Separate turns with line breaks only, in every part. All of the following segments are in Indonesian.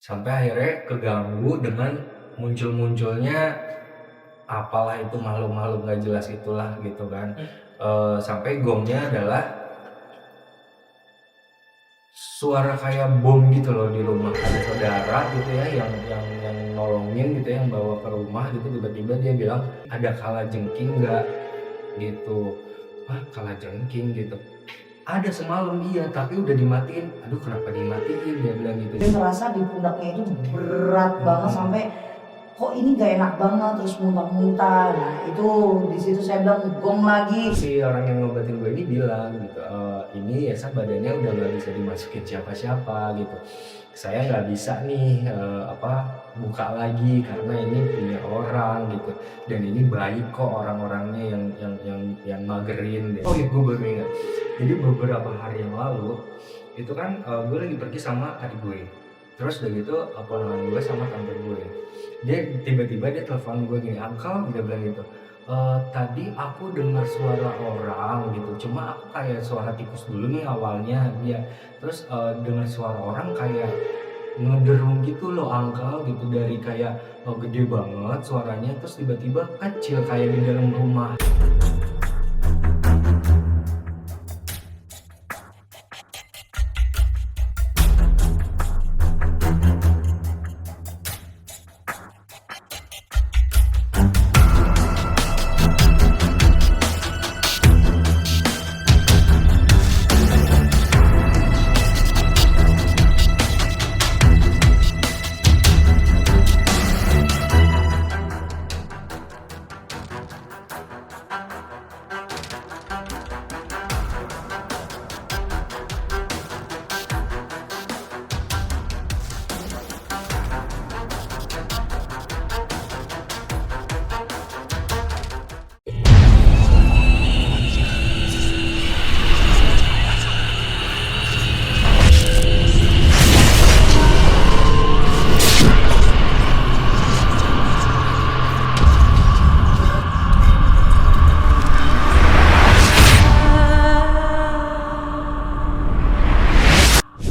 Sampai akhirnya keganggu dengan muncul-munculnya apalah itu makhluk-makhluk nggak jelas itulah gitu kan. Sampai gongnya adalah suara kayak bom gitu loh di rumah. Ada saudara gitu ya yang nolongin gitu ya, yang bawa ke rumah gitu, tiba-tiba dia bilang ada kalajengking nggak gitu. Ah, kalajengking gitu. Ada semalam iya, tapi udah dimatiin. Aduh kenapa dimatiin, dia bilang gitu.
Dia ngerasa di pundaknya itu berat banget sampai kok ini gak enak banget, terus muntah-muntah. Nah itu di situ saya bilang gong lagi.
Si orang yang ngobatin gue ini bilang gitu, ini Yesa badannya udah nggak bisa dimasukin siapa-siapa gitu. Saya nggak bisa nih buka lagi karena ini punya orang gitu. Dan ini baik kok orang-orangnya yang magerin. Deh. Oh iya gue baru ingat. Jadi beberapa hari yang lalu itu kan gue lagi pergi sama adik gue. Terus udah gitu ponakan gue sama tante gue. Dia tiba-tiba dia telepon gue gini, "Uncle," dia bilang gitu. Tadi aku dengar suara orang gitu, cuma aku kayak suara tikus dulu nih awalnya dia. Terus dengar suara orang kayak ngederung gitu loh Uncle gitu dari kayak gede banget suaranya terus tiba-tiba kecil kayak di dalam rumah.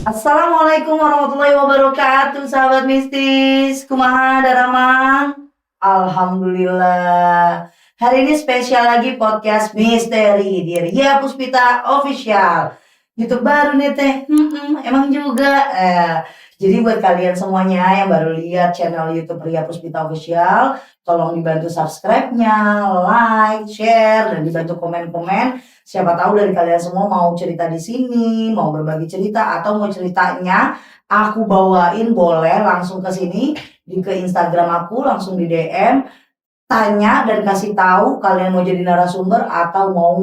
Assalamualaikum warahmatullahi wabarakatuh, sahabat mistis. Kumaha Daramang? Alhamdulillah. Hari ini spesial lagi podcast misteri di Ria Puspita Official. YouTube baru nih teh. Emang juga. Jadi buat kalian semuanya yang baru lihat channel YouTube Ria Puspita Official, tolong dibantu subscribe-nya, like, share, dan dibantu komen-komen. Siapa tahu dari kalian semua mau cerita di sini, mau berbagi cerita atau mau ceritanya aku bawain, boleh langsung ke sini ke Instagram aku, langsung di DM, tanya dan kasih tahu kalian mau jadi narasumber atau mau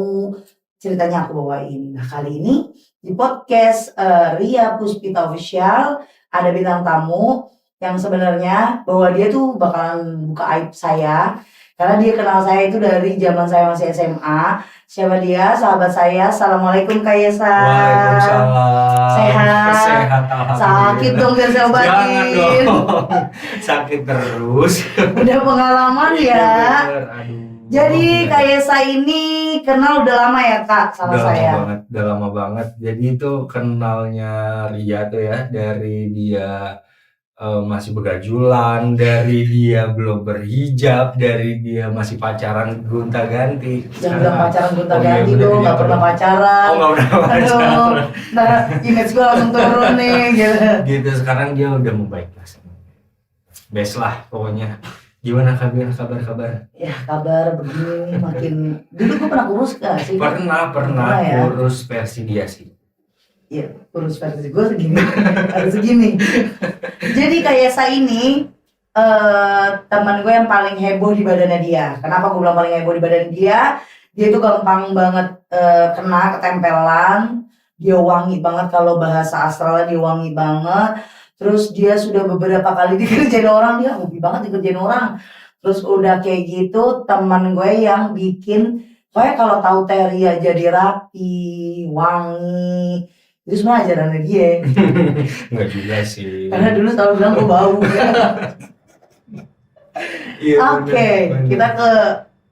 ceritanya aku bawain. Nah, kali ini di podcast Ria Puspita Official ada bintang tamu yang sebenarnya bahwa dia tuh bakalan buka aib saya karena dia kenal saya itu dari zaman saya masih SMA. Siapa dia? Sahabat saya. Assalamualaikum Kak Yesa.
Waalaikumsalam.
Sehat.
Sehat alhamdulillah.
Sakit dong biar saya obatin.
Jangan dong. Sakit terus.
Udah pengalaman ya.
Bener, aduh.
Jadi Kak Yesa ini kenal udah lama ya Kak sama saya?
Udah lama banget. Jadi itu kenalnya Ria tuh ya dari dia masih begajulan, dari dia belum berhijab, dari dia masih pacaran gonta-ganti.
Jangan bilang pacaran gonta-ganti dong, nggak pernah pacaran.
Oh nggak pernah pacaran.
Aduh, nah image gue langsung turun nih gitu.
Gitu sekarang dia udah membaik lah. Best lah pokoknya. Gimana kabar?
Ya kabar begini makin. Dulu gue pernah kurus gak sih?
Pernah
ya?
kurus versi dia sih.
Iya, kurus versi gue segini, harus segini. Jadi kayak saya ini teman gue yang paling heboh di badannya dia. Kenapa gue bilang paling heboh di badan dia? Dia tuh gampang banget kena ketempelan. Dia wangi banget, kalau bahasa astralnya dia wangi banget. Terus dia sudah beberapa kali dikerjain orang, dia hobi banget dikerjain orang. Terus udah kayak gitu teman gue yang bikin, pokoknya kalau tahu Teria jadi rapi, wangi. Itu semua ajarannya dia.
Enggak juga sih.
Karena dulu selalu bilang gue bau.
Iya,
Oke, kita ke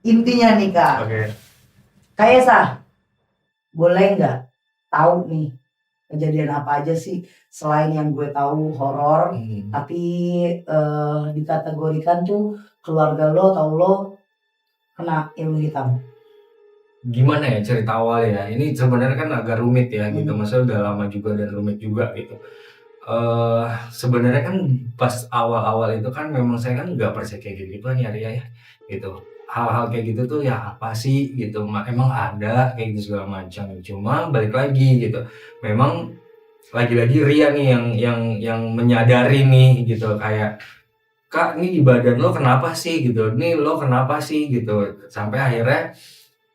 intinya nih Kak.
Oke.
Kak Yesa, boleh nggak tahu nih kejadian apa aja sih selain yang gue tahu horor, tapi dikategorikan tuh keluarga lo atau lo kena ilmu hitam.
Gimana ya cerita awal ya? Ini sebenarnya kan agak rumit ya gitu. Maksudnya udah lama juga dan rumit juga gitu. Sebenarnya kan pas awal-awal itu kan memang saya kan nggak percaya kayak gitu ya Ria ya gitu. Hal-hal kayak gitu tuh ya apa sih gitu. Emang ada kayak gitu segala macam. Cuma balik lagi gitu. Memang lagi-lagi Ria nih yang menyadari nih gitu kayak Kak, ini di badan lo kenapa sih gitu? Ini lo kenapa sih gitu? Sampai akhirnya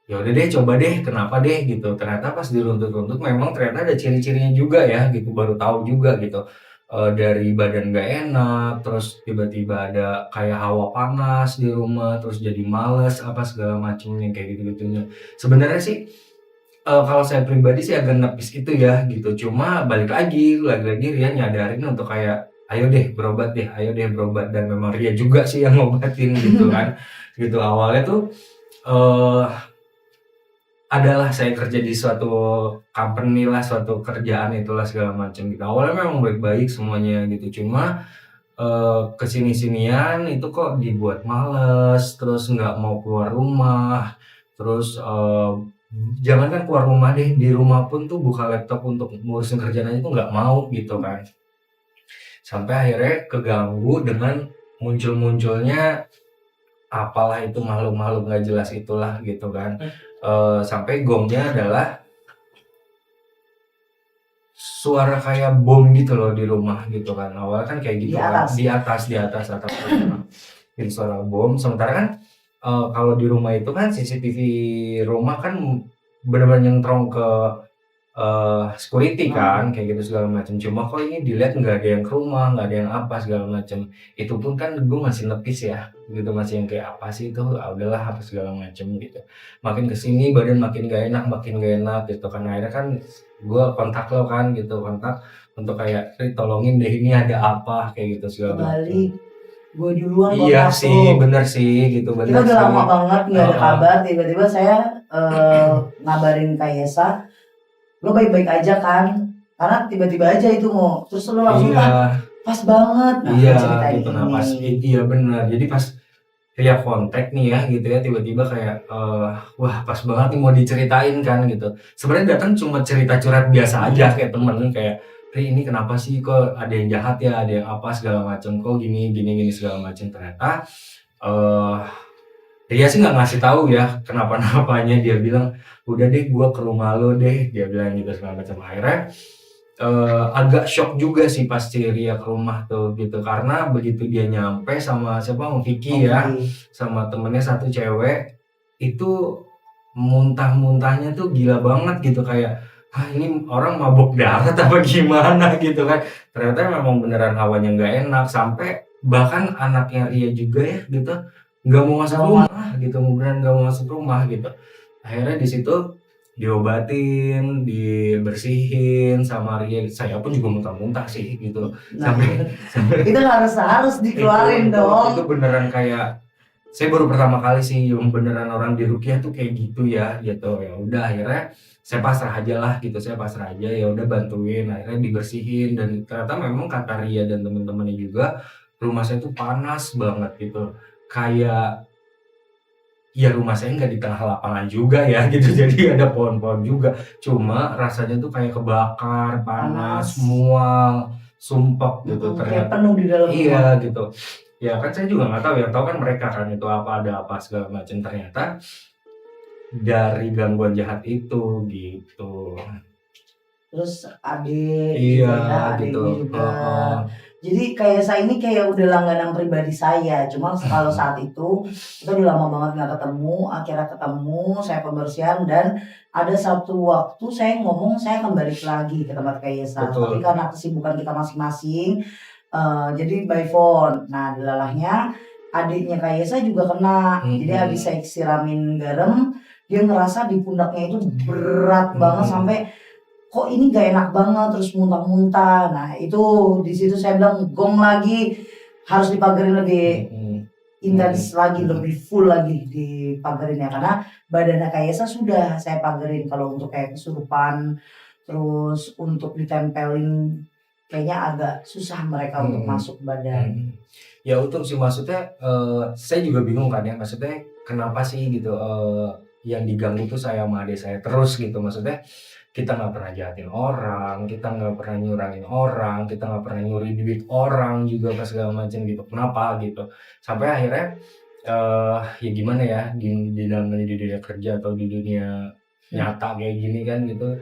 ya udah deh coba deh kenapa deh gitu. Ternyata pas diruntut-runtut memang ternyata ada ciri-cirinya juga ya gitu. Baru tahu juga gitu. Dari badan gak enak, terus tiba-tiba ada kayak hawa panas di rumah, terus jadi males apa segala macamnya kayak gitu-gitunya. Sebenarnya sih kalau saya pribadi sih agak nepis itu ya gitu. Cuma balik lagi Ria nyadarin untuk kayak ayo deh berobat dan memang Ria juga sih yang ngobatin gitu kan. Gitu awalnya tuh eh adalah saya kerja di suatu company lah, suatu kerjaan itulah segala macam gitu. Awalnya memang baik-baik semuanya gitu. Cuma kesini-sinian itu kok dibuat males, terus nggak mau keluar rumah, terus jangankan keluar rumah deh, di rumah pun tuh buka laptop untuk ngurusin kerjaan aja tuh nggak mau gitu kan. Sampai akhirnya keganggu dengan muncul-munculnya apalah itu makhluk-makhluk nggak jelas itulah gitu kan. Sampai gongnya adalah suara kayak bom gitu loh di rumah gitu kan. Awalnya kan kayak gitu kan, di atas rumah. Itu suara bom. Sementara kan kalau di rumah itu kan CCTV rumah kan benar-benar nyentrong ke security kan kayak gitu segala macam. Cuma kok ini dilihat nggak ada yang ke rumah, nggak ada yang apa segala macam. Itu pun kan gue masih nepis ya gitu, masih yang kayak apa sih itu, udahlah apa segala macam gitu. Makin kesini badan makin gak enak gitu kan. Akhirnya kan gue kontak lo kan gitu, kontak untuk kayak tolongin deh ini ada apa kayak gitu segala macam.
Gue duluan
Iya sih, bener sih gitu,
kita
bener
udah
sih.
lama banget nggak ada kabar, tiba-tiba saya ngabarin Kak Yesa, lo baik-baik aja kan? Karena tiba-tiba aja itu mau, terus lo langsung pas banget. Nah, ceritain
gitu.
ini.
Nah pas iya benar. Jadi pas Ria kontak nih ya gitu ya, tiba-tiba kayak wah pas banget nih mau diceritain kan gitu. Sebenarnya datang cuma cerita curhat biasa aja kayak temen kayak Ri ini kenapa sih kok ada yang jahat ya, ada yang apa segala macam, kok gini segala macam. Ternyata Ria sih nggak ngasih tahu ya kenapa-napanya. Dia bilang udah deh gua ke rumah lo deh, dia bilang gitu segala macam. Akhirnya agak shock juga sih pasti Ria ke rumah tuh gitu, karena begitu dia nyampe sama siapa, Om Vicky ya, sama temennya satu cewek, itu muntah-muntahnya tuh gila banget gitu kayak ini orang mabuk darat apa gimana gitu kan. Ternyata memang beneran hawanya nggak enak, sampai bahkan anaknya Ria juga ya gitu nggak mau masuk rumah gitu, beneran nggak mau masuk rumah gitu. Akhirnya di situ diobatin, dibersihin sama Ria. Saya pun juga muntah-muntah sih gitu. Sampai
itu harus dikeluarin dong.
Itu beneran kayak saya baru pertama kali sih yang beneran orang diruqyah tuh kayak gitu ya gitu. Ya udah akhirnya saya pasrah aja lah gitu, ya udah bantuin, akhirnya dibersihin. Dan ternyata memang kata Ria dan temen-temennya juga rumah saya tuh panas banget gitu, kayak ya rumah saya nggak di tengah lapangan juga ya gitu, jadi ada pohon-pohon juga, cuma rasanya tuh kayak kebakar, panas, mual, sumpek gitu.
Kayak penuh di dalam rumah.
Iya gitu. Ya kan saya juga nggak tahu, yang tahu kan mereka kan itu apa, ada apa segala macam. Ternyata dari gangguan jahat itu gitu.
Terus adik
Iya
adiknya
gitu.
juga. Jadi kayak saya ini kayak udah langganan pribadi saya. Cuma kalau saat itu kita udah lama banget nggak ketemu. Akhirnya ketemu, saya pembersihan dan ada satu waktu saya ngomong saya akan balik lagi ke tempat Kak Yesa. Tapi karena kesibukan kita masing-masing, jadi by phone. Nah, delalahnya adiknya Kak Yesa juga kena. Jadi habis saya siramin garam, dia ngerasa di pundaknya itu berat banget sampai kok ini gak enak banget, terus muntah-muntah. Nah itu di situ saya bilang gong lagi, harus dipagarin lebih intens lagi, lebih full lagi dipagarin ya, karena badannya Kak Yesa sudah saya pagarin. Kalau untuk kayak kesurupan terus untuk ditempelin kayaknya agak susah mereka untuk masuk badan.
Ya untuk sih maksudnya saya juga bingung kan ya, maksudnya kenapa sih gitu yang diganggu tuh saya sama adik saya terus gitu, maksudnya kita nggak pernah jahatin orang, kita nggak pernah nyurangin orang, kita nggak pernah nyuri duit orang juga apa segala macam gitu, kenapa gitu. Sampai akhirnya ya gimana ya di namanya di dunia kerja atau di dunia nyata kayak gini kan gitu,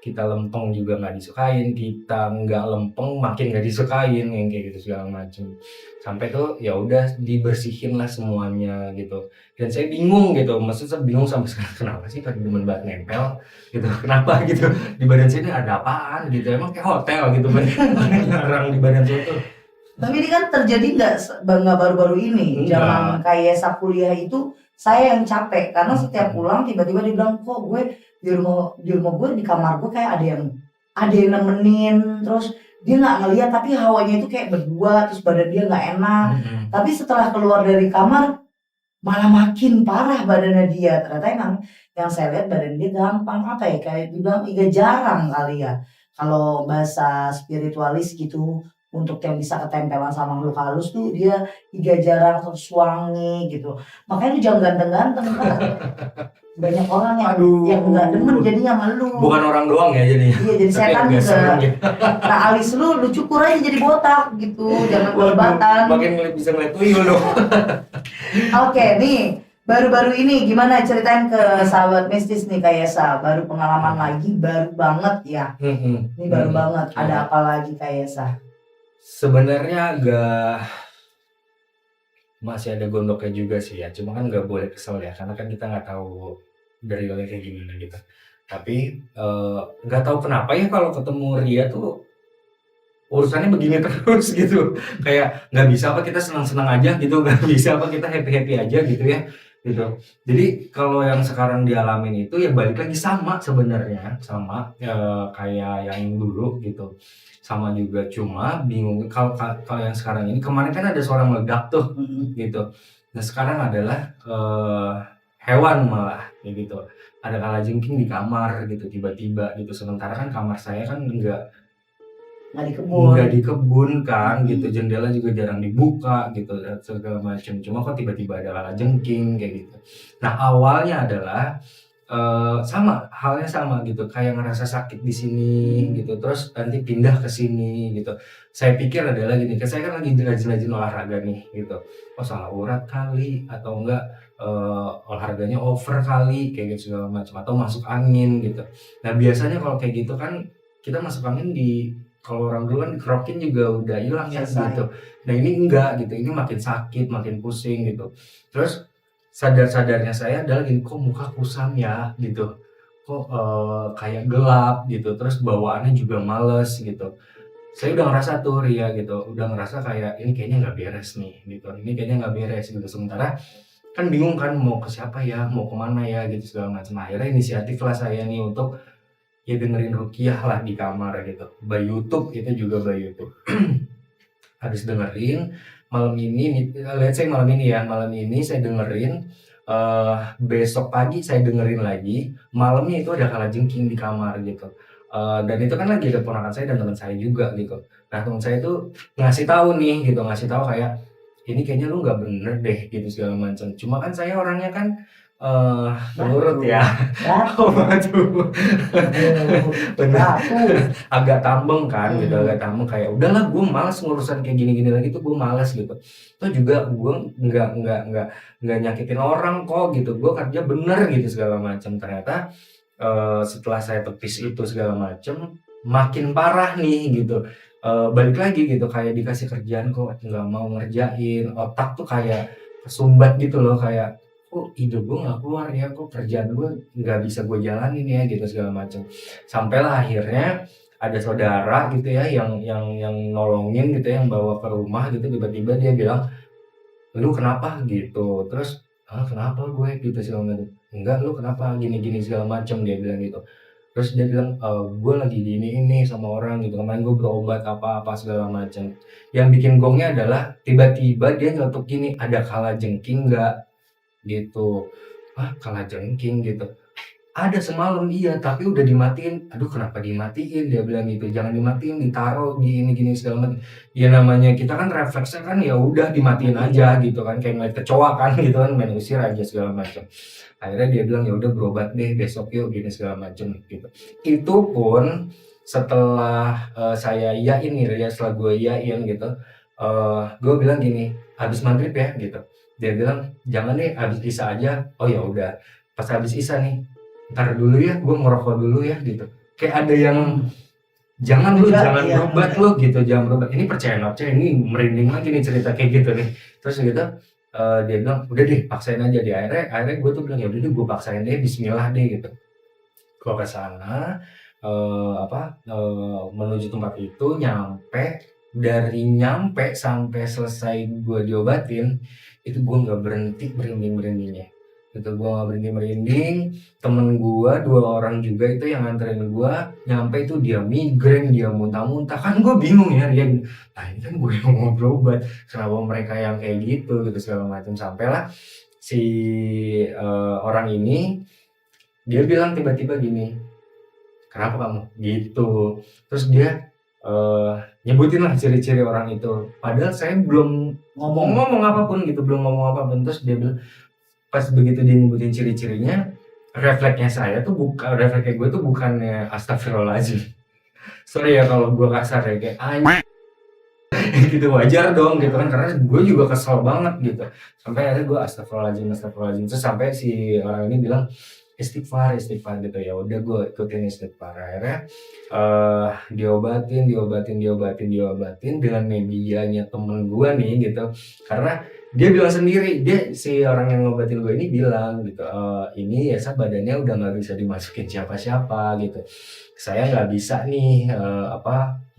kita lempeng juga nggak disukain, kita nggak lempeng makin nggak disukain yang kayak gitu segala macam. Sampai tuh ya udah dibersihin lah semuanya gitu. Dan saya bingung gitu, maksudnya saya bingung sampai sekarang kenapa sih pada demen banget nempel gitu, kenapa gitu di badan saya ini ada apaan gitu, emang kayak hotel gitu kan nyarang di badan saya tuh.
Tapi ini kan terjadi nggak baru-baru ini.
Enggak.
Zaman kayak kuliah itu saya yang capek karena setiap pulang tiba-tiba dia bilang kok gue di rumah gue di kamar gue kayak ada yang nemenin, terus dia nggak ngeliat tapi hawanya itu kayak berdua, terus badan dia nggak enak. Tapi setelah keluar dari kamar malah makin parah badannya dia. Ternyata emang yang saya lihat badan dia gampang apa ya, kayak dibilang iga jarang kali ya. Kalau bahasa spiritualis gitu, untuk yang bisa ketempelan sama makhluk halus tuh dia iga jarang, terus wangi gitu. Makanya lu jangan ganteng-ganteng Kak. Banyak orang yang nggak demen jadinya sama lu.
Bukan orang doang ya jadinya.
Iya jadi setan juga. Nah alis lu cukur aja jadi botak gitu, jangan golbatan.
Makin bisa ngeliat tuyul dong.
Oke nih, baru-baru ini gimana ceritain ke sahabat mistis nih Kak Yesa, baru pengalaman lagi, baru banget ya. Ini baru banget, ada apa lagi Kak Yesa?
Sebenarnya masih ada gondoknya juga sih ya, cuma kan nggak boleh kesel ya, karena kan kita nggak tahu dari realnya kayak gimana gitu. Tapi nggak tahu kenapa ya kalau ketemu Ria tuh urusannya begini terus gitu, kayak nggak bisa apa kita senang-senang aja gitu, nggak bisa apa kita happy-happy aja gitu ya gitu. Jadi kalau yang sekarang dialamin itu ya balik lagi sama sebenarnya, sama kayak yang dulu gitu, sama juga, cuma bingung kalau yang sekarang ini, kemarin kan ada suara meledak tuh gitu. Nah sekarang adalah hewan malah kayak gitu, ada kalajengking di kamar gitu tiba-tiba gitu, sementara kan kamar saya kan nggak di kebun kan gitu, jendela juga jarang dibuka gitu segala macam, cuma kok tiba-tiba ada kalajengking kayak gitu. Nah awalnya adalah halnya sama gitu, kayak ngerasa sakit di sini gitu, terus nanti pindah ke sini gitu. Saya pikir adalah gini, saya kan lagi rajin-rajin olahraga nih gitu, oh salah urat kali atau enggak olahraganya over kali kayak gitu segala macam, atau masuk angin gitu. Nah biasanya kalau kayak gitu kan kita masuk angin kalau orang dulu kan dikerokin juga udah hilang ya gitu. Nah ini enggak gitu, ini makin sakit, makin pusing gitu. Terus sadar-sadarnya saya adalah gini, kok muka kusam ya gitu, kok kayak gelap gitu, terus bawaannya juga males gitu. Saya udah ngerasa tuh Ria gitu, udah ngerasa kayak ini kayaknya nggak beres nih gitu, ini kayaknya nggak beres gitu. Sementara kan bingung kan mau ke siapa ya, mau kemana ya gitu segala macam. Akhirnya inisiatif lah saya nih untuk ya dengerin rukiah lah di kamar gitu, by YouTube, itu juga by YouTube. Habis dengerin malam ini, let's say malam ini saya dengerin, besok pagi saya dengerin lagi, malamnya itu ada kalajengking di kamar gitu. Dan itu kan lagi ada ponakan saya dan teman saya juga gitu. Nah teman saya tuh ngasih tahu kayak ini kayaknya lu nggak bener deh gitu segala macam. Cuma kan saya orangnya kan menurut ya, benar, agak tambeng kan gitu, agak tambeng kayak udahlah gue malas ngurusan kayak gini-gini lagi tuh, gue malas gitu. Tuh juga gue nggak nyakitin orang kok gitu, gue kerja bener gitu segala macam. Ternyata setelah saya tepis itu segala macam, makin parah nih gitu. Balik lagi gitu, kayak dikasih kerjaan kok nggak mau ngerjain, otak tuh kayak kesumbat gitu loh, kayak kok ide gue nggak keluar ya, kok kerjaan gue nggak bisa gue jalanin ya gitu segala macam. Sampailah akhirnya ada saudara gitu ya yang nolongin gitu, yang bawa ke rumah gitu, tiba-tiba dia bilang, lu kenapa gitu, terus kenapa gue gitu segala macam, enggak lu kenapa gini-gini segala macam, dia bilang gitu. Terus dia bilang, gue lagi gini ini sama orang gitu, kemarin gue berobat apa-apa segala macam. Yang bikin gongnya adalah tiba-tiba dia nyotok gini, ada kalajengking nggak gitu. Kalajengking gitu. Ada semalam iya, tapi udah dimatiin. Aduh kenapa dimatiin? Dia bilang gitu. Jangan dimatiin, ditaruh di ini gini segala macam. Ya namanya kita kan refleksnya kan ya udah dimatiin aja gitu kan, kayak ngeliat kecoa kan gitu kan, main usir aja segala macam. Akhirnya dia bilang ya udah berobat deh besok yuk gini segala macam gitu. Itu pun setelah saya iyain nih ya, setelah gue iyain gitu, gue bilang gini, habis maghrib ya gitu. Dia bilang jangan deh habis isya aja. Oh ya udah. Pas habis isya nih, ntar dulu ya, gue ngerokok dulu ya gitu. Kayak ada yang jangan lu, jangan
Iya.
berobat lu gitu, jangan berobat. Ini percaya nggak percaya, ini merinding lagi nih cerita kayak gitu nih. Terus gitu, dia bilang udah deh paksain aja di akhirnya gue tuh bilang ya udah deh gue paksain deh, Bismillah deh gitu. Gue ke sana, menuju tempat itu, nyampe sampai selesai gue diobatin, itu gue nggak berhenti merinding-merindingnya. Gitu, gue nggak berhenti merinding. Temen gue 2 orang juga itu yang nganterin gue, nyampe itu dia migrain, dia muntah-muntah. Kan gue bingung ya, dia, nah ini kan gue yang mau berobat, kenapa mereka yang kayak gitu segala macam. Sampailah si orang ini, dia bilang tiba-tiba gini, kenapa kamu? Gitu. Terus dia nyebutin lah ciri-ciri orang itu. Padahal saya belum ngomong apapun gitu, belum ngomong apapun. Terus dia bilang, pas begitu dia nyebutin ciri-cirinya, refleksnya gue tuh bukannya astagfirullahaladzim. Sorry ya kalau gue kasar ya, kayak gitu, wajar dong gitu kan, karena gue juga kesel banget gitu. Sampai akhirnya gue astagfirullahaladzim. Terus sampai si orang ini bilang istighfar gitu. Ya udah gue ikutin istighfar. Akhirnya diobatin dengan medianya temen gue nih gitu. Karena dia bilang sendiri, si orang yang ngobatin gue ini bilang gitu, ini ya badannya udah nggak bisa dimasukin siapa-siapa gitu. Saya nggak bisa nih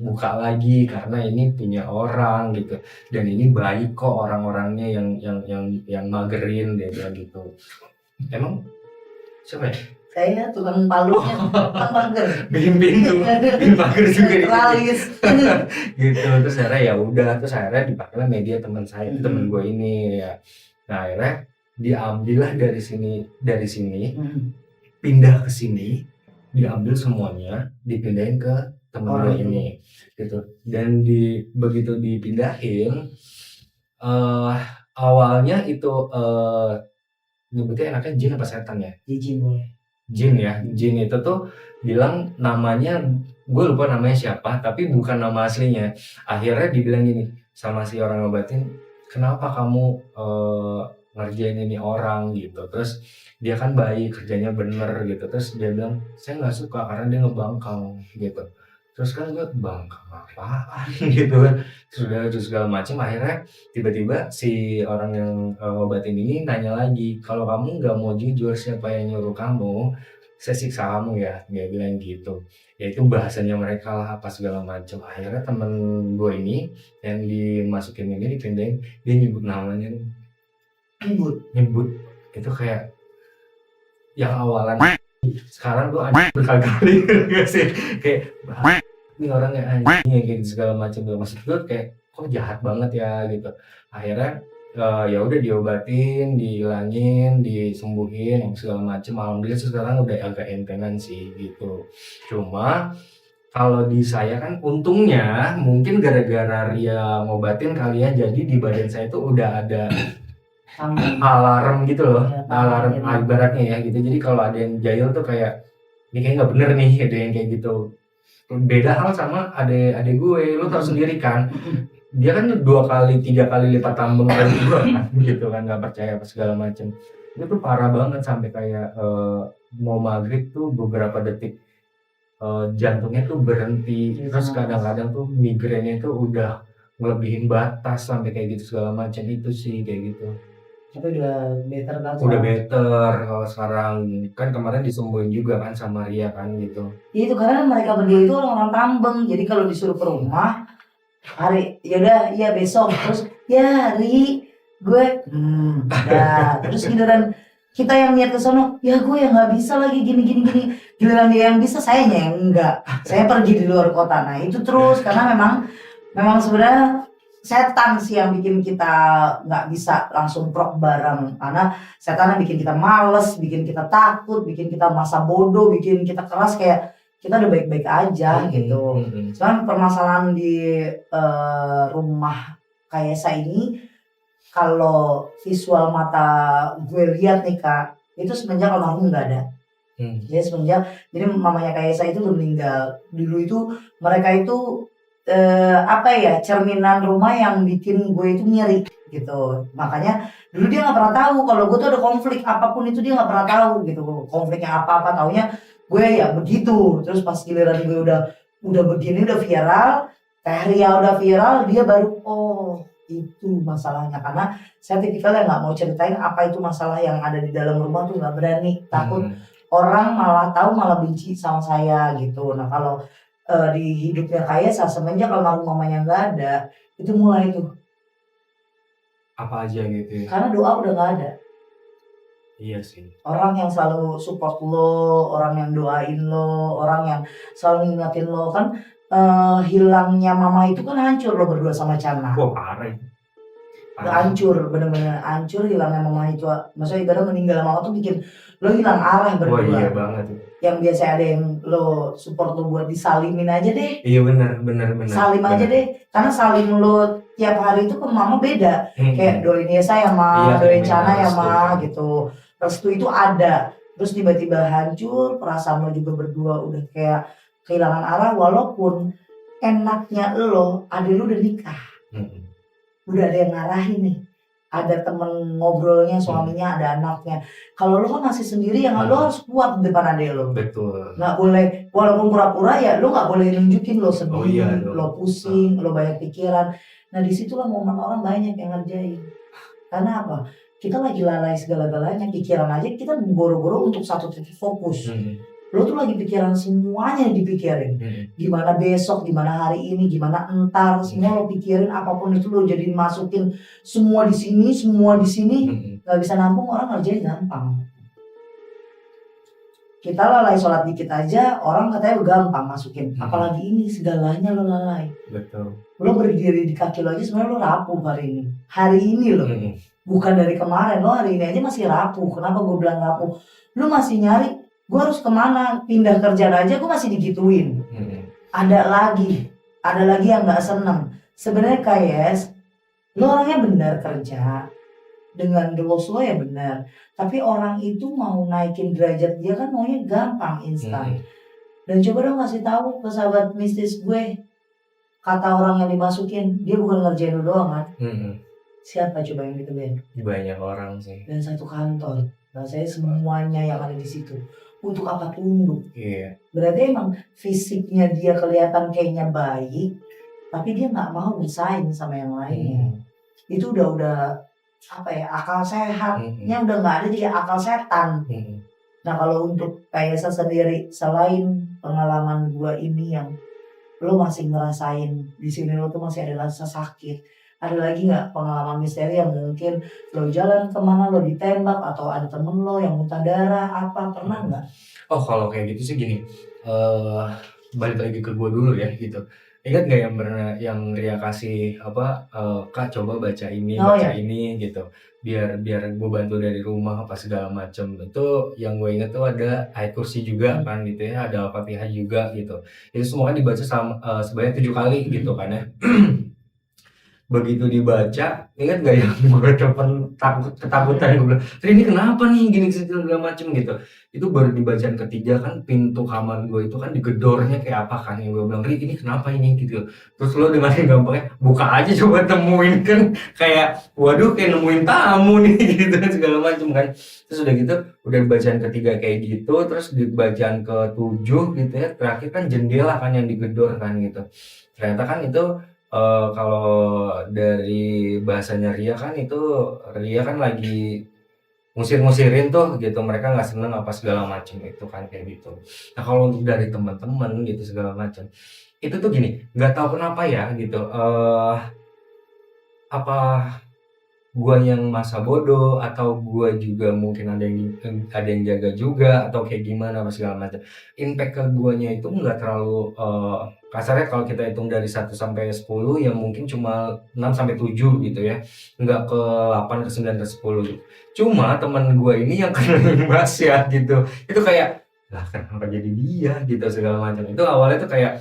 buka lagi karena ini punya orang gitu, dan ini baik kok orang-orangnya yang magerin, dia bilang gitu. Emang siapa ya?
Saya tukang palunya, tukang mager.
Bikin pintu, bikin pagar juga di
Teralis.
gitu. Terus akhirnya ya udah, terus akhirnya dipakailah media teman saya, temen gue ini ya. Nah akhirnya diambillah dari sini, pindah ke sini, diambil semuanya, dipindahin ke temen gue ini gitu. Dan begitu dipindahin, awalnya itu nyebutnya enaknya jin apa setan ya? Jin ya. Jin itu tuh bilang namanya, gue lupa namanya siapa, tapi bukan nama aslinya. Akhirnya dibilang gini sama si orang ngobatin, kenapa kamu ngerjain ini orang gitu. Terus dia kan baik, kerjanya bener gitu. Terus dia bilang, saya nggak suka karena dia ngebangkang gitu. Terus kan gue, bangkang apaan gitu kan. Terus segala macam. Akhirnya tiba-tiba si orang yang ngobatin ini nanya lagi, kalau kamu nggak mau jujur siapa yang nyuruh kamu, saya siksa kamu ya, dia bilang gitu. Ya itu bahasanya mereka lah apa segala macam. Akhirnya temen gue ini yang dimasukin ini, dipindahin, dia nyebut namanya, nyebut itu kayak yang awalan, sekarang gue berkali-kali gak sih, kayak ini orangnya anjing kayak gitu segala macam. Maksud gue kayak kok jahat banget ya gitu. Akhirnya ya udah diobatin, dihilangin, disembuhin segala macam. Alhamdulillah sekarang udah agak entengan sih gitu. Cuma kalau di saya kan untungnya mungkin gara-gara Ria ngobatin kali ya, jadi di badan saya tuh udah ada alarm gitu loh, alarm ibaratnya ya gitu. Jadi kalau ada yang jahil tuh kayak ini kayak nggak bener nih, ada yang kayak gitu. Beda hal sama adek gue, lo tau sendiri kan, dia kan 2 kali 3 kali lipat tambang dari gue kan gitu kan, nggak percaya apa segala macem. Itu tuh parah banget sampai kayak mau maghrib tuh beberapa detik jantungnya tuh berhenti. Terus kadang-kadang tuh migrainnya tuh udah ngelebihin batas sampai kayak gitu segala macam. Itu sih kayak gitu.
Tapi udah better kan?
Udah better kalau sekarang. Kan kemarin disembuhin juga kan sama Ria kan gitu.
Itu karena mereka berdua itu orang-orang tambeng. Jadi kalau disuruh ke rumah, hari yaudah ya besok, terus ya Ri gue ya terus giliran kita yang niat ke sono, ya gue yang nggak bisa lagi gini giliran dia yang bisa, saya yang enggak, saya pergi di luar kota. Nah itu terus karena memang sebenarnya setan sih yang bikin kita nggak bisa langsung prok bareng, karena setan yang bikin kita males, bikin kita takut, bikin kita masa bodoh, bikin kita keras kayak kita udah baik-baik aja gitu. Cuman permasalahan di rumah Kaesa ini, kalau visual mata gue lihat nih Kak, itu semenjak almarhum nggak ada. Jadi mamanya Kaesa itu udah meninggal. Dulu itu mereka itu cerminan rumah yang bikin gue itu ngiri gitu. Makanya dulu dia nggak pernah tahu kalau gue tuh ada konflik apapun itu, dia nggak pernah tahu gitu. Konfliknya apa-apa, taunya gue ya begitu. Terus pas giliran gue udah begini, udah viral, Teh Ria udah viral, dia baru oh itu masalahnya. Karena saya tipikal yang nggak mau ceritain apa itu masalah yang ada di dalam rumah tuh, nggak berani, takut orang malah tahu malah benci sama saya gitu. Nah kalau di hidupnya Kaesa semenjak almarhum mamanya nggak ada, itu mulai tuh.
Apa aja gitu ya?
Karena doa udah nggak ada.
Iya sih.
Orang yang selalu support lo, orang yang doain lo, orang yang selalu ngingetin lo kan. Hilangnya mama itu kan hancur lo berdua sama Chana.
Wah parah itu.
Hancur, bener-bener hancur hilangnya mama itu. Maksudnya ibarat meninggal mama tuh bikin lo hilang arah berdua.
Wah iya banget.
Yang biasa ada yang lo support lo buat disalimin aja deh.
Iya benar.
Salim aja deh. Karena salim lo tiap hari itu ke mama beda. Kayak doain Yesa ya ma, doain Chana ya ma gitu. Restu itu ada. Terus tiba-tiba hancur, perasaan lo juga berdua udah kayak kehilangan arah, walaupun enaknya lo, adik lo udah nikah. Udah ada yang ngarahin nih. Ada temen ngobrolnya, suaminya, ada anaknya. Kalau lo kan masih sendiri, yang lo harus kuat di depan adik lo.
Betul.
Nggak boleh, walaupun pura-pura ya lo nggak boleh nunjukin lo sedih, lo pusing, lo banyak pikiran. Nah disitulah momen orang banyak yang ngerjain. Karena apa? Kita lagi lalai segala-galanya, pikiran aja kita boro-boro untuk satu titik fokus. Lo tuh lagi pikiran semuanya yang dipikirin. Gimana besok, gimana hari ini, gimana entar, semua lo pikirin, apapun itu lo jadi masukin semua di sini, semua di sini. Gak bisa nampung, orang ngerjain gampang. Kita lalai sholat dikit aja, orang katanya gampang masukin. Apalagi ini, segalanya lo lalai.
Betul.
Lo berdiri di kaki lo aja sebenarnya lo rapuh hari ini. Hari ini lo. Bukan dari kemarin, lo hari ini aja masih rapuh. Kenapa gue bilang rapuh? Lo masih nyari, gue harus kemana, pindah kerjaan aja gue masih digituin. Ada lagi yang gak seneng. Sebenarnya Kayes, lo orangnya benar kerja, dengan rules lo ya benar. Tapi orang itu mau naikin derajat dia kan maunya gampang, instan. Dan coba dong kasih tahu ke sahabat mistis gue, kata orang yang dimasukin, dia bukan ngerjain lo doang kan? Siapa coba yang gituin?
Banyak orang sih.
Dan satu kantor. Nah saya semuanya yang ada di situ. Untuk apa tunduk?
Iya.
Berarti emang fisiknya dia kelihatan kayaknya baik, tapi dia nggak mau bersaing sama yang lainnya. Itu udah apa ya, akal sehatnya udah nggak ada, jadi akal setan. Nah kalau untuk Kaisa sendiri, selain pengalaman gua ini yang lo masih ngerasain di sini, lo tuh masih ada rasa sakit, ada lagi nggak pengalaman misteri yang mungkin lo jalan kemana lo ditembak atau ada temen lo yang muntah darah, apa pernah nggak?
Oh kalau kayak gitu sih gini, balik lagi ke gue dulu ya gitu. Ingat nggak yang pernah yang Ria kasih apa, Kak coba baca ini, ini gitu, biar gue bantu dari rumah apa segala macam. Itu yang gue inget tuh ada ayat kursi juga kan gitu ya, ada Al-Fatihah juga gitu. Itu semua kan dibaca sebanyak 7 kali gitu kan ya. Begitu dibaca, ingat gak yang gue ketakutan, gue bilang, ini kenapa nih gini segala macem gitu. Itu baru dibacaan ketiga kan, pintu kamar gue itu kan digedornya kayak apa kan, yang gue bilang, ini kenapa ini gitu. Terus lo dengan gampangnya buka aja coba temuin kan, kayak waduh kayak nemuin tamu nih gitu segala macem kan. Terus udah gitu, udah bacaan ketiga kayak gitu, terus di bacaan ke-7 gitu ya, terakhir kan jendela kan yang digedor kan gitu. Ternyata kan itu kalau dari bahasanya Ria kan itu, Ria kan lagi ngusir-ngusirin tuh gitu, mereka nggak seneng apa segala macam itu kan kayak gitu. Nah kalau untuk dari teman-teman gitu segala macam, itu tuh gini, nggak tahu kenapa ya gitu, apa gua yang masa bodoh atau gua juga mungkin ada yang jaga juga atau kayak gimana apa segala macam. Impact ke guanya itu nggak terlalu kasarnya kalau kita hitung dari 1 sampai 10 ya mungkin cuma 6 sampai 7 gitu ya, nggak ke 8 ke 9 ke 10 gitu. Cuma teman gue ini yang kena imbas ya gitu, itu kayak lah kenapa jadi dia gitu segala macam. Itu awalnya tuh kayak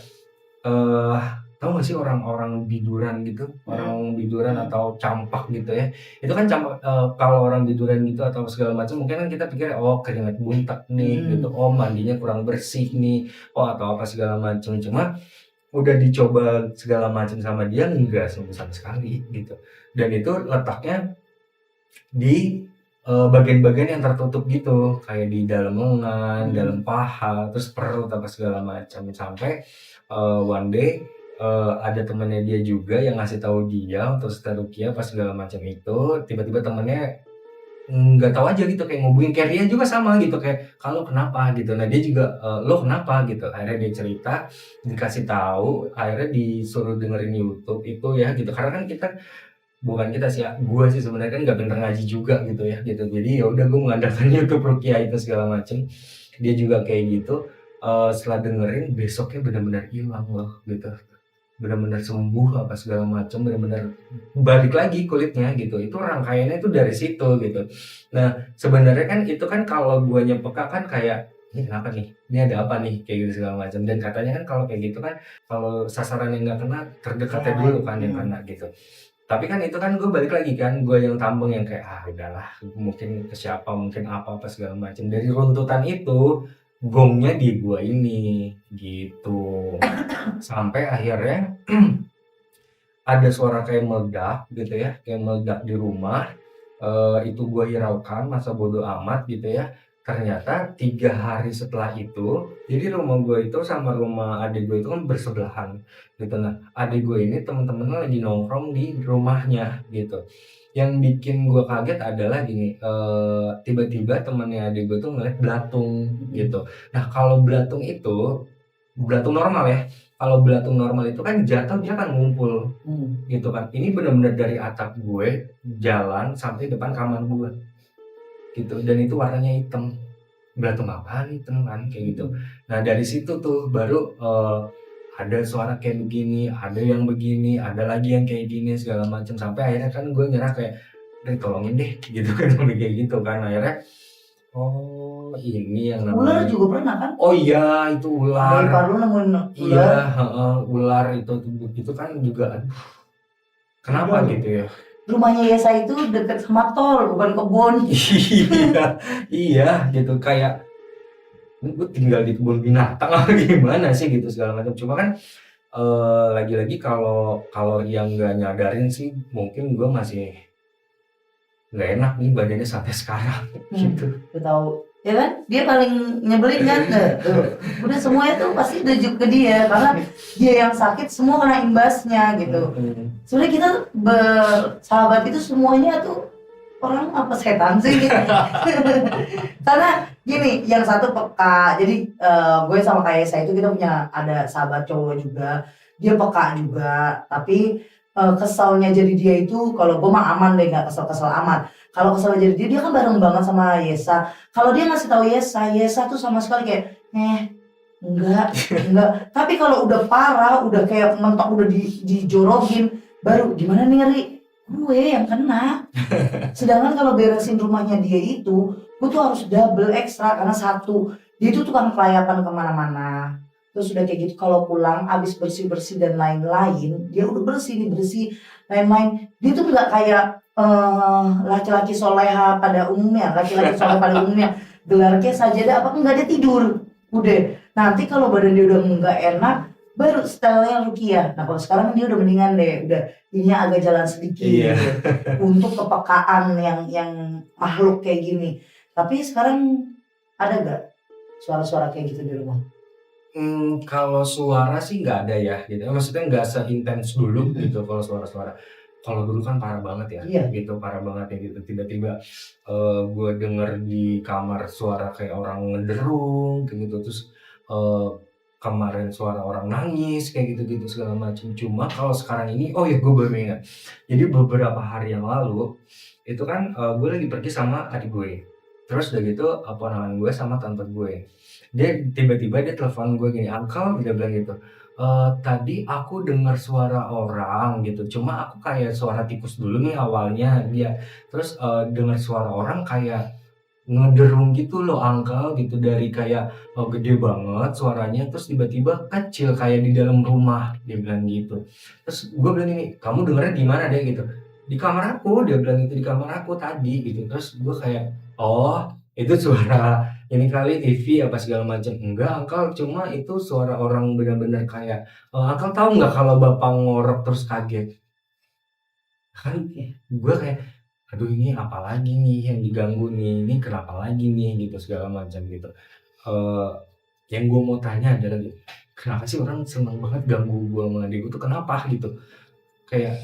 eh tahu gak sih orang-orang biduran gitu, orang biduran atau campak gitu ya. Itu kan campak, kalau orang biduran gitu atau segala macam mungkin kan kita pikir oh keringat buntek nih gitu, oh mandinya kurang bersih nih, oh atau apa segala macam. Cuma udah dicoba segala macam sama dia enggak sama sekali gitu. Dan itu letaknya di bagian-bagian yang tertutup gitu, kayak di dalam lengan, dalam paha, terus perut apa segala macam. Sampai one day ada temannya dia juga yang ngasih tahu dia untuk seterukia pas segala macam itu, tiba-tiba temennya nggak tahu aja gitu kayak ngubungin kayak Rian juga sama gitu kayak kalau kenapa gitu. Nah dia juga lo kenapa gitu. Akhirnya dia cerita, dikasih tahu, akhirnya disuruh dengerin YouTube itu ya gitu. Karena kan kita bukan kita sih ya, gue sih sebenarnya kan nggak pinter ngaji juga gitu ya gitu. Jadi ya udah gue mengandalkan YouTube rukia itu segala macem. Dia juga kayak gitu. Setelah dengerin besoknya benar-benar hilang loh gitu, benar-benar sembuh apa segala macam, benar-benar balik lagi kulitnya gitu. Itu rangkaiannya itu dari situ gitu. Nah sebenarnya kan itu kan kalau guanya peka kan kayak ini kenapa nih, ini ada apa nih kayak gitu segala macam. Dan katanya kan kalau kayak gitu kan kalau sasaran yang nggak kena terdekatnya dulu kan yang kena gitu. Tapi kan itu kan gue balik lagi kan, gue yang tambeng yang kayak udahlah mungkin ke siapa mungkin apa segala macam. Dari runtutan itu gongnya di gua ini gitu. Sampai akhirnya ada suara kayak meledak gitu ya, kayak meledak di rumah. Itu gua hiraukan masa bodo amat gitu ya. Ternyata 3 hari setelah itu, jadi rumah gua itu sama rumah adik gue itu kan bersebelahan gitu. Nah adik gue ini temen-temennya lagi nongkrong di rumahnya gitu. Yang bikin gua kaget adalah gini, tiba-tiba temennya adik gue tuh ngeliat belatung gitu. Nah kalau belatung itu, belatung normal ya, kalau belatung normal itu kan jatuh dia kan ngumpul gitu kan. Ini benar-benar dari atap gue jalan sampai depan kamar gue gitu, dan itu warnanya hitam. Belatung apaan hitam kan kayak gitu. Nah dari situ tuh baru ada suara kayak begini, ada yang begini, ada lagi yang kayak gini segala macam. Sampai akhirnya kan gue nyerah kayak udah tolongin deh gitu kan kayak gitu kan. Akhirnya oh ini yang
Ular
namanya
juga pernah kan?
oh iya itu ular.
Dari Palu nemuin
Iya,
ular.
ular itu kan juga aduh, kenapa
Udah.
gitu ya?
Rumahnya Yesa itu deket sama tol, bukan kebun.
Iya, iya gitu kayak ini gue tinggal di kebun binatang apa gimana sih gitu segala macam. Cuma kan lagi-lagi kalau kalau yang nggak nyadarin sih mungkin gue masih nggak enak nih badannya sampai sekarang gitu.
Gue tahu. Ya kan? Dia paling nyebelin kan? Tuh. Udah semuanya tuh pasti tujuk ke dia karena dia yang sakit semua kena imbasnya gitu. Sebenarnya kita bersahabat itu semuanya tuh orang apa setan sih gitu. Karena gini, yang satu peka. Jadi gue sama kayak saya itu kita punya ada sahabat cowok juga. Dia peka juga, tapi keselnya jadi dia itu kalau gue mah aman deh, nggak kesel-kesel amat. Kalau keselnya jadi dia kan bareng banget sama Yesa. Kalau dia ngasih tahu Yesa tuh sama sekali kayak enggak. Tapi kalau udah parah, udah kayak mentok udah dijorokin, baru gimana nih Ri? Gue yang kena. Sedangkan kalau beresin rumahnya dia itu, gue tuh harus double ekstra karena satu, dia itu tukang kelayapan kemana-mana. Terus udah kayak gitu kalau pulang abis bersih-bersih dan lain-lain, dia udah bersih lain-lain. Dia tuh nggak kayak laki-laki soleha pada umumnya, laki-laki soleh pada umumnya gelarnya sajadah apa enggak, dia tidur. Udah. Nanti kalau badan dia udah nggak enak, baru stylenya rukiah. Nah kalau sekarang dia udah mendingan deh, udah ininya agak jalan sedikit.
Iya.
Untuk kepekaan yang makhluk kayak gini. Tapi sekarang ada gak suara-suara kayak gitu di rumah?
Kalau suara sih nggak ada ya gitu. Maksudnya nggak seintens dulu gitu kalau suara-suara. Kalau dulu kan parah banget ya,
Iya.
gitu parah banget ya gitu. Tiba-tiba gue denger di kamar suara kayak orang ngederung kayak gitu. Terus kemarin suara orang nangis kayak gitu-gitu segala macam. Cuma kalau sekarang ini, oh ya gue baru ingat. Jadi beberapa hari yang lalu itu kan gue lagi pergi sama adik gue. Terus udah gitu ponakan gue sama tante gue. Dia tiba-tiba dia telepon gue gini, "Uncle," dia bilang gitu, Tadi aku dengar suara orang gitu, cuma aku kayak suara tikus dulu nih awalnya dia, terus, dengar suara orang kayak ngederung gitu loh, Uncle, gitu dari kayak, gede banget suaranya terus tiba-tiba kecil kayak di dalam rumah, dia bilang gitu. Terus gue bilang ini, "Kamu dengernya di mana, Dek?" Gitu. "Di kamar aku," dia bilang gitu, "di kamar aku tadi," gitu. Terus gue kayak, "Oh, itu suara ini kali TV apa segala macam." "Enggak, Uncle, cuma itu suara orang benar-benar kayak, Uncle tahu nggak kalau bapak ngorok terus kaget?" Kan gue kayak, "Aduh ini apalagi nih yang diganggu nih, ini kenapa lagi nih?" Gitu segala macam gitu. Eee, yang gue mau tanya adalah gitu, kenapa sih orang seneng banget ganggu gue sama adik gue tuh kenapa gitu? Kayak,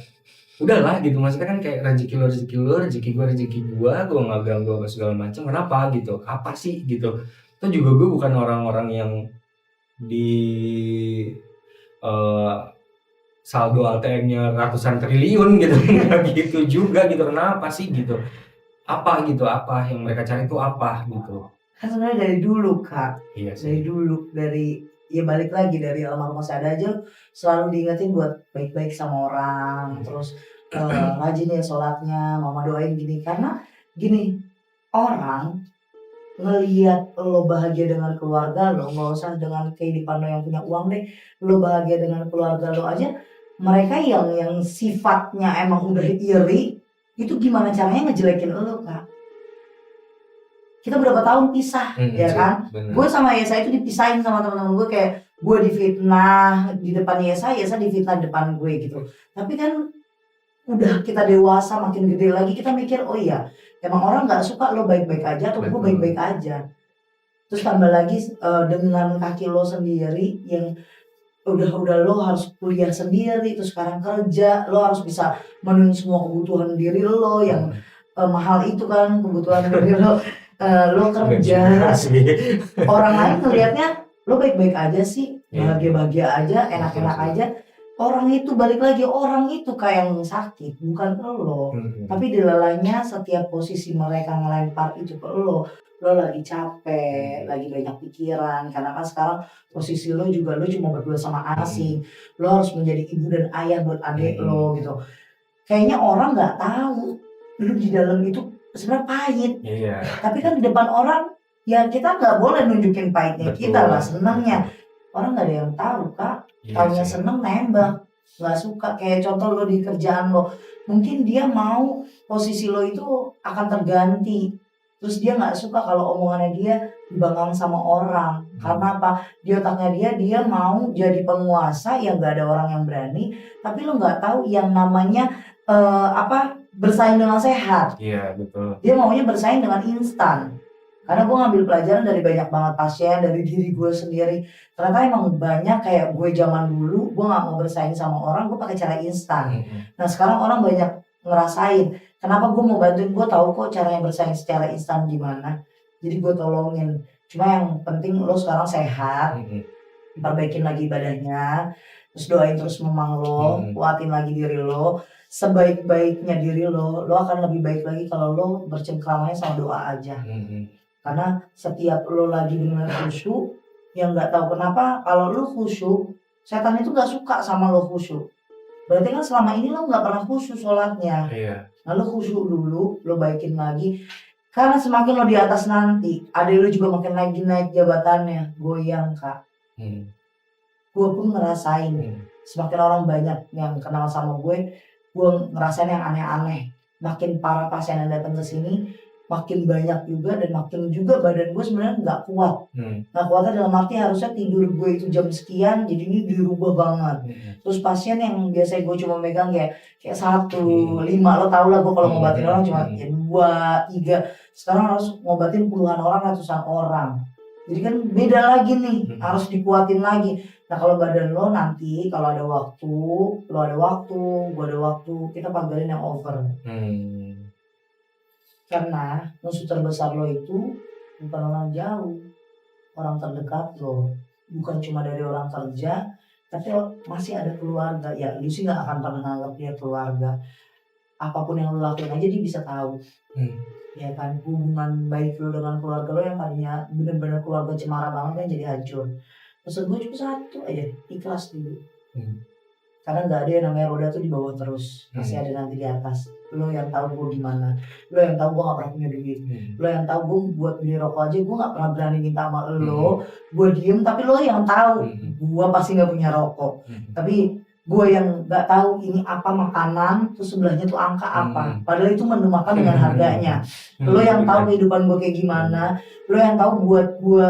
udahlah gitu maksudnya kan kayak rezeki lo, rezeki gue nggak ganggu apa segala macam, kenapa gitu? Apa sih gitu? Toh juga gue bukan orang-orang yang di, eee saldo ATM-nya ratusan triliun gitu, nggak gitu juga gitu, kenapa sih gitu? Apa gitu, apa yang mereka cari itu apa gitu?
Kan sebenarnya dari dulu, Kak,
Iya
dari
sih.
dulu, dari ya balik lagi dari almarhum Mas Ada aja selalu diingetin buat baik-baik sama orang, terus, rajin ya sholatnya, mama doain gini, karena gini, orang ngelihat lo bahagia dengan keluarga lo, nggak usah dengan kehidupan lo yang punya uang deh, lo bahagia dengan keluarga lo aja, mereka yang sifatnya emang udah iri, itu gimana caranya ngejelekin lo, Kak. Kita berapa tahun pisah,
Mhm,
ya
sih,
kan.
bener.
Gue sama Yesa itu dipisahin sama teman-teman gue, kayak gue difitnah di depan Yesa, Yesa difitnah di depan gue gitu. Tapi kan udah kita dewasa, makin gede lagi kita mikir, "Oh iya, emang orang nggak suka lo baik-baik aja atau gue
Betul.
baik-baik aja." Terus tambah lagi, dengan kaki lo sendiri yang udah lo harus kuliah sendiri, terus sekarang kerja, lo harus bisa menuhin semua kebutuhan diri lo yang,
Mhm.
mahal itu kan kebutuhan diri lo, lo
Nggak
kerja,
juga sih.
orang lain ngelihatnya lo baik-baik aja sih,
Iya sih,
bahagia-bahagia aja,
betul
enak-enak
sih.
aja. Orang itu balik lagi, orang itu Kak yang sakit, bukan elo.
Mhm,
Tapi dilalainya setiap posisi mereka ngelempar itu ke lo lagi capek,
mhm,
lagi banyak pikiran, karena kan sekarang posisi lo juga lo cuma berdua sama
mhm,
asing, lo harus menjadi ibu dan ayah buat adik
mhm.
lo gitu. Kayaknya orang nggak tahu, lu di dalam itu sebenarnya pahit.
Iya,
Tapi kan di depan orang, ya kita nggak boleh nunjukin pahitnya kita lah,
betul,
senangnya.
betul.
Orang nggak ada yang tahu, Kak.
Iya
Taunya
sih.
seneng nembak, nggak suka. Kayak contoh lo di kerjaan lo, mungkin dia mau posisi lo itu akan terganti. Terus dia nggak suka kalau omongannya dia dibanggang sama orang.
Mhm,
Karena apa? Di otaknya dia mau jadi penguasa yang nggak ada orang yang berani. Tapi lo nggak tahu yang namanya bersaing dengan sehat.
iya betul.
Dia maunya bersaing dengan instan. Karena gue ngambil pelajaran dari banyak banget pasien, dari diri gue sendiri. Ternyata emang banyak kayak gue zaman dulu, gue nggak mau bersaing sama orang, gue pakai cara instan.
Mhm,
Nah sekarang orang banyak ngerasain, kenapa gue mau bantuin, gue tahu kok caranya bersaing secara instan gimana. Jadi gue tolongin. Cuma yang penting lo sekarang sehat,
mhm,
perbaikin lagi badannya, terus doain terus memang lo,
mhm,
kuatin lagi diri lo, sebaik-baiknya diri lo akan lebih baik lagi kalau lo bercengkramannya sama doa aja.
mhm.
Karena setiap lo lagi bener khusyuk, yang nggak tahu kenapa kalau lo khusyuk, setan itu nggak suka sama lo khusyuk. Berarti kan selama ini lo nggak pernah khusyuk sholatnya.
Iya,
Nah lo khusyuk dulu, lo baikin lagi. Karena semakin lo di atas nanti, adik lo juga makin lagi naik jabatannya, goyang Kak.
mhm,
Gue pun ngerasain,
mhm,
semakin orang banyak yang kenal sama gue ngerasain yang aneh-aneh. Makin para pasien yang datang ke sini, makin banyak juga dan makin juga badan gue sebenarnya nggak kuat.
mhm,
Nggak kuatnya dalam arti harusnya tidur gue itu jam sekian, jadinya dirubah banget.
mhm,
Terus pasien yang biasanya gue cuma megang kayak satu,
mhm,
5 lo tau lah gue kalau
mhm,
ngobatin orang
mhm,
cuma ya
mhm,
2, 3. Sekarang harus ngobatin puluhan orang, ratusan orang. Jadi kan beda lagi nih,
mhm,
harus dikuatin lagi. Nah kalau badan lo nanti kalau ada waktu, lo ada waktu, gue ada waktu, kita pagarin yang over.
mmm,
Karena musuh terbesar lo itu bukan orang jauh, orang terdekat lo. Bukan cuma dari orang kerja, tapi masih ada keluarga. Ya lu sih nggak akan pernah nganggap dia keluarga. Apapun yang lo lakuin aja dia bisa tahu.
mmm,
Ya kan, hubungan baik lo dengan keluarga lo yang tadinya bener-bener keluarga cemara banget kan jadi hancur. Pesan gue cuma satu aja, ikhlas dulu.
Hmm.
Karena nggak ada yang namanya roda tuh di bawah terus, pasti ada nanti di atas. Lo yang tahu gue gimana, lo yang tahu gue nggak pernah punya duit, lo yang tahu gue buat beli rokok aja gue nggak pernah berani minta sama lo. Gue diem tapi lo yang tahu gue pasti nggak punya rokok. Tapi gue yang nggak tahu ini apa makanan, terus sebelahnya tuh angka apa, padahal itu menemakan dengan harganya. Lo yang tahu kehidupan gue kayak gimana, lo yang tahu buat gue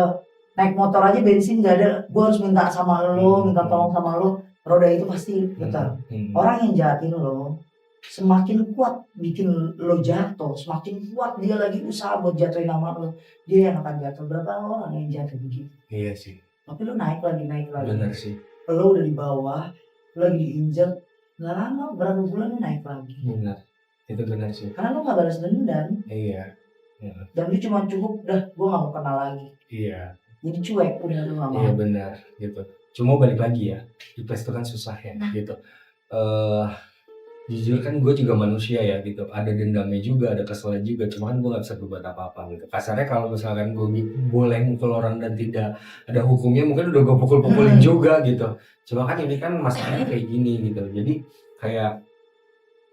naik motor aja bensin nggak ada, gue harus minta sama lo, minta tolong sama lo. Roda itu pasti putar. Orang yang jahatin lo semakin kuat bikin lo jatuh, semakin kuat dia lagi usaha buat jatuhin nama lo, dia yang akan jatuh. Berapa orang yang jatuh begitu?
Iya sih.
Tapi lo naik lagi.
Benar sih.
Lo udah di bawah, lo lagi diinjak, nggak lama berapa bulan lo naik lagi.
Benar, itu benar sih.
Karena lo nggak balas dendam.
Iya.
Dan lo cuma cukup, gue nggak mau kenal lagi.
Iya.
Jadi cuek, udah lo nggak mau.
Iya benar, gitu. Cuma balik lagi ya, ikhlas itu kan susah ya, gitu. Jujur kan gue juga manusia ya, gitu. Ada dendamnya juga, ada keselnya juga. Cuma kan gue nggak bisa berbuat apa-apa gitu. Kasarnya kalau misalkan gue boleh mukul orang dan tidak ada hukumnya, mungkin udah gue pukul-pukulin juga gitu. Cuma kan ini kan masalahnya kayak gini gitu. Jadi kayak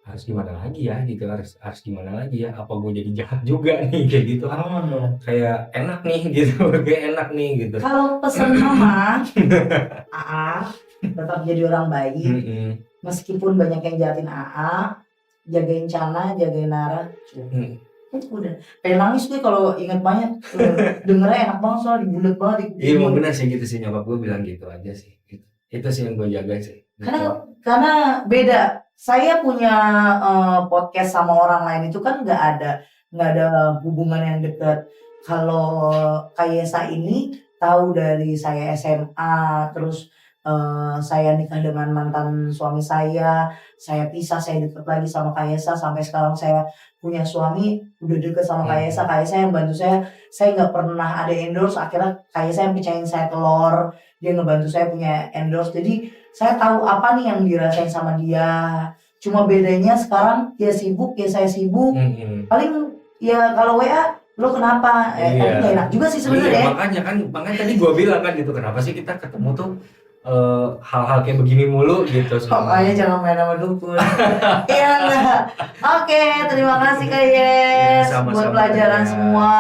harus gimana lagi ya gitu, harus gimana lagi ya, apa gue jadi jahat juga nih kayak gitu kan, kayak enak nih gitu, kayak enak nih gitu.
Kalau pesan mama AA tetap jadi orang baik, meskipun banyak yang jahatin AA, jagain Cana, jagain Nara, udah. Pengen nangis gue kalau ingat banyak, dengernya enak banget soalnya dibulet banget.
Iya emang benar sih gitu sih, nyokap gue bilang gitu aja sih gitu. Itu sih yang gue jaga sih gitu.
Karena beda. Saya punya podcast sama orang lain itu kan nggak ada hubungan yang dekat. Kalau kayak saya ini tahu dari saya SMA, terus saya nikah dengan mantan suami saya pisah, saya deket lagi sama Kayesa, sampai sekarang saya punya suami, udah deket sama Kayesa yang bantu saya nggak pernah ada endorse, akhirnya Kayesa yang pecahin saya telur, dia ngebantu saya punya endorse, jadi saya tahu apa nih yang dirasain sama dia. Cuma bedanya sekarang dia sibuk, ya saya sibuk. Paling ya kalau WA, lo kenapa? Tapi gak enak juga sih sebenarnya.
Iya, makanya tadi gue bilang kan gitu, kenapa sih kita ketemu tuh hal-hal kayak begini mulu gitu.
Pokoknya jangan main sama dukun. Iya enggak. Oke, terima kasih Kak Yes buat pelajaran semua.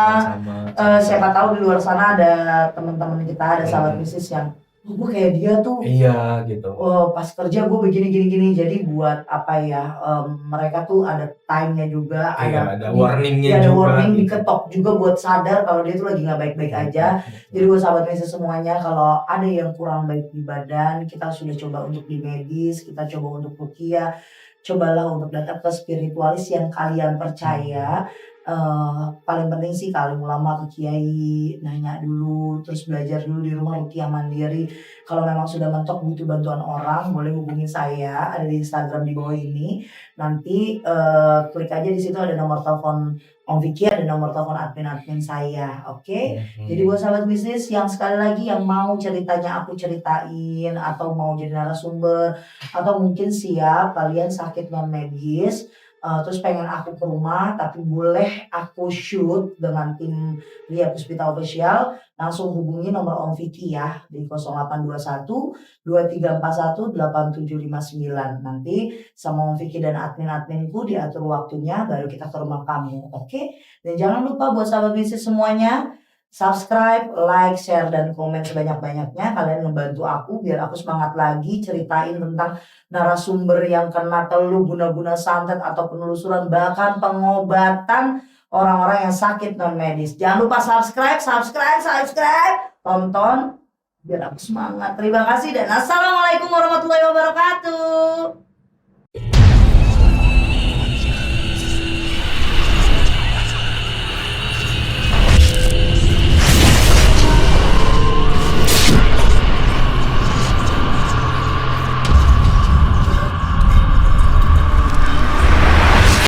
Siapa tahu di luar sana ada teman-teman kita, ada sahabat bisnis yang gue kayak dia tuh.
Iya gitu.
Pas kerja gue begini. Jadi buat apa ya, mereka tuh ada time-nya juga,
ada warning-nya
ada
juga.
Warning diketok juga buat sadar kalau dia tuh lagi nggak baik-baik aja. Jadi buat sahabat medis semuanya, kalau ada yang kurang baik di badan, kita sudah coba untuk di medis, kita coba untuk ruqyah, cobalah untuk datang ke spiritualis yang kalian percaya. Paling penting sih kalau ulama ke kiai, nanya dulu, terus belajar dulu di rumah ruqyah mandiri. Kalau memang sudah mentok butuh bantuan orang, boleh hubungi saya, ada di Instagram di bawah ini. Nanti klik aja di situ, ada nomor telepon Om Vicky, ada nomor telepon admin saya, oke? Jadi buat sahabat bisnis yang sekali lagi yang mau ceritanya aku ceritain, atau mau jadi narasumber, atau mungkin siap kalian sakit non medis, terus pengen aku ke rumah tapi boleh aku shoot dengan tim Lia Puspita Official, langsung hubungi nomor Om Vicky ya di 0821 2341 8759. Nanti sama Om Vicky dan admin-adminku diatur waktunya baru kita ke rumah kamu, oke? Dan jangan lupa buat sahabat bisnis semuanya, subscribe, like, share, dan komen sebanyak-banyaknya. Kalian ngebantu aku biar aku semangat lagi ceritain tentang narasumber yang kena teluh, guna-guna santet atau penelusuran, bahkan pengobatan orang-orang yang sakit non medis. Jangan lupa subscribe, tonton biar aku semangat. Terima kasih dan assalamualaikum warahmatullahi wabarakatuh.